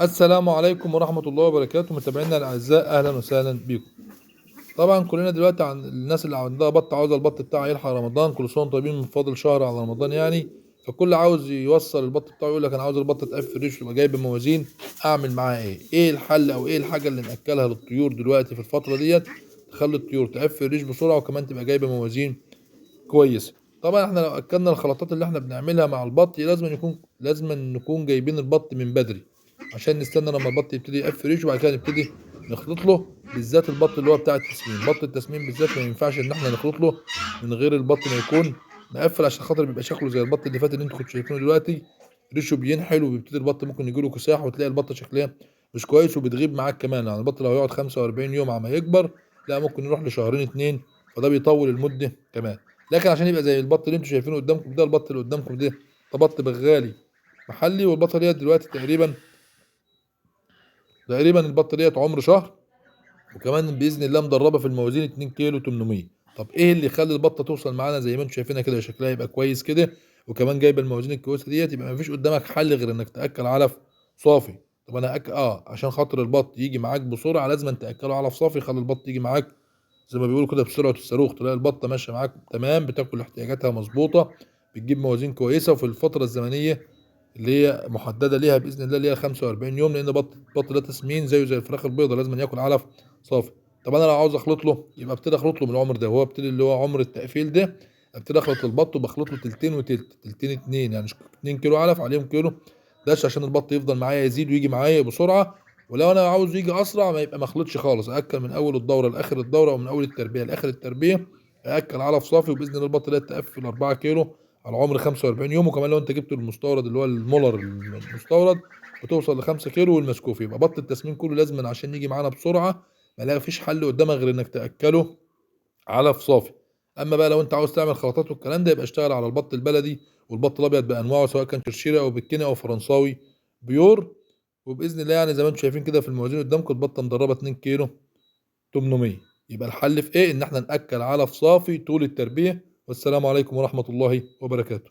السلام عليكم ورحمة الله وبركاته، متابعينا الأعزاء، أهلا وسهلا بيكم. طبعا كلنا دلوقتي عن الناس اللي عندها بط عاوزة البط بتاعها يلحق رمضان، كل سنة وانتم طيبين، من فاضل شهر على رمضان يعني. فكل عاوز يوصل البط بتاعه يقول لك أنا عاوز البط تقفل ريش ويبقى جايب موازين. أعمل معاه إيه؟ إيه الحل أو إيه الحاجة اللي نأكلها للطيور دلوقتي في الفترة ديت تخلي الطيور تقفل ريش بسرعة وكمان تبقى جايبة موازين كويسة؟ طبعا احنا لو اكلنا الخلطات اللي احنا بنعملها مع البط لازم نكون جايبين البط من بدري، عشان نستنى لما البط يبتدي يقفل ريشه وبعد كده نبتدي نخلط له. بالذات البط اللي هو بتاع التسمين، بط التسمين بالذات ما ينفعش ان احنا نخلط له من غير البط ما يكون مقفل، عشان خاطر بيبقى شكله زي البط اللي فات اللي انتوا كنتوا شايفينه دلوقتي. ريشه بينحل وبيبتدي البط ممكن يجيله كساح وتلاقي البط شكلها مش كويس وبتغيب معاك كمان. يعني البط لو يقعد 45 يوم على ما يكبر، لا ممكن يروح لشهرين اتنين، فده بيطول المدة كمان. لكن عشان يبقى زي البط اللي انتوا شايفينه قدامكم ده، البط اللي قدامكم ده بط بغالي محلي. والبطه ديت دلوقتي تقريبا البطه ديت عمر شهر، وكمان باذن الله مدربه في الموازين 2 كيلو 800. طب ايه اللي يخلي البطه توصل معانا زي ما انتوا شايفينها كده، شكلها يبقى كويس كده وكمان جايبه الموازين الكويسه ديت؟ يبقى مفيش قدامك حل غير انك تاكل علف صافي. طب انا عشان خاطر البط يجي معاك بسرعه لازم أن تاكله علف صافي، خلي البط يجي معاك زي ما بيقولوا كده بسرعه الصاروخ، تلاقي البطه ماشيه معاك تمام، بتاكل احتياجاتها مظبوطه، بتجيب موازين كويسه. وفي الفتره الزمنيه اللي هي محدده ليها باذن الله اللي هي 45 يوم، لان بط ده تسمين زيه زي الفراخ البيضاء، لازم ياكل علف صافي. طب انا لو عاوز اخلط له، يبقى ابتدي اخلط له من العمر ده، وهو ابتدي اللي هو عمر التقفيل ده، ابتدي اخلط البط وبخلط له تلتين وتلت، تلتين اتنين، يعني 2 كيلو علف عليهم كيلو دش، عشان البط يفضل معايا يزيد ويجي معايا بسرعه. ولو انا عاوز يجي اسرع ما يبقى ما اخلطش خالص، اكل من اول الدوره لاخر الدوره، او من اول التربيه لاخر التربيه اكل علف صافي، وباذن الله البط ده تقفل 4 كيلو على عمر 45 يوم. وكمان لو انت جبت المستورد اللي هو المولر المستورد بتوصل ل 5 كيلو، والمسكوفي. يبقى بط التسمين كله لازم عشان يجي معانا بسرعه ما لا فيش حل قدامك غير انك تاكله علف صافي. اما بقى لو انت عاوز تعمل خلطات والكلام ده، يبقى اشتغل على البط البلدي والبط الابيض بانواعه، سواء كان شرشيري او بكيني او فرنساوي بيور. وباذن الله يعني زي ما انتم شايفين كده في الموازين قدامكم البطه مدربه 2 كيلو 800. يبقى الحل في ايه؟ ان احنا ناكل علف صافي طول التربيه. والسلام عليكم ورحمه الله وبركاته.